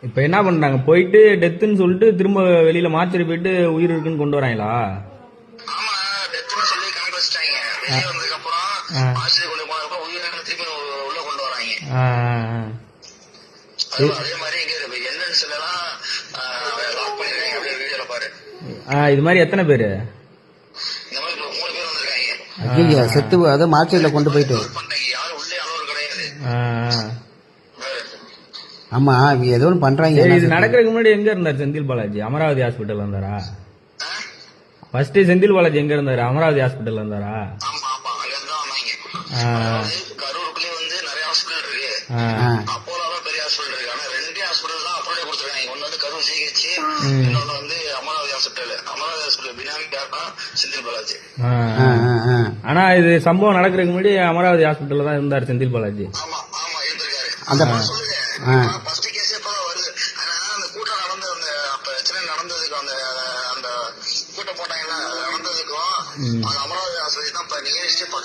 இப்ப என்ன பண்றாங்க, போயிட்டு டெத்துன்னு சொல்லிட்டு திரும்ப வெளியில மார்ச்சரி போயிட்டு உயிர் இருக்குன்னு கொண்டு வராங்களா? ஆமா, டெத்துன்னு சொல்லி கணக்கு வச்சுட்டாங்க. வெளியே வந்ததுக்கு அப்புறம் ஆஸ்பத்திரி கொண்டு போனதுக்கு உயிரிழந்த திருப்பி உள்ள கொண்டு வராங்க. அதே மாதிரி இங்க என்என்எஸ் எல்லாம் லாக் பண்ணிருக்காங்க. அப்படியே வீடியோல பாரு. இது மாதிரி எத்தனை பேரு? இந்த மாதிரி 3 பேர் வந்திருக்காங்க. ஐயா செத்து அதை மார்க்கெட்ல கொண்டு போயிட்டு யாரும் உள்ளே அளவு கிடையாது. ஆமா ஏதோ ஒன்று பண்றாங்க. இது நடக்கிறதுக்கு முன்னாடி எங்க இருந்தாரு செந்தில் பாலாஜி? அமராவதி ஹாஸ்பிட்டல் இருந்தாரா? ஃபர்ஸ்ட் செந்தில் பாலாஜி எங்க இருந்தாரு? அமராவதி ஹாஸ்பிட்டல் இருந்தாரா? ஆமா ஆமா, அங்க இருந்து தான் வந்தாங்க. கரூருக்குள்ளே வந்து நிறைய ஹாஸ்பிட்டல் இருக்கு. அப்போலோ பெரிய ஹாஸ்பிட்டல் இருக்கு. ஆனா 2 ஹாஸ்பிட்டல் தான் அப்ரோடே கொடுத்துருக்காங்க. ஒன்னு வந்து கரூர் சிஹெச், இன்னொன்னு வந்து அமராவதி ஹாஸ்பிட்டல். அமராவதி ஹாஸ்பிட்டல் பினாமி யாருன்னா செந்தில் பாலாஜி. ஆனா இது சம்பவம் நடக்கிறதுக்கு முன்னாடி அமராவதி ஹாஸ்பிட்டல்ல தான் இருந்தாரு செந்தில் பாலாஜி. ஆமா ஆமா, இருந்திருக்காரு. அந்த ஃபர்ஸ்ட் கேஸ் எப்பதான் வருது. ஆனா அந்த கூட்டம் நடந்த அந்த பிரச்சனை நடந்ததுக்கு அந்த கூட்டம் போட்டாங்கன்னா நடந்ததுக்கும் அமராவதி ஆஸ்பத்திரி தான் நியரஸ்ட்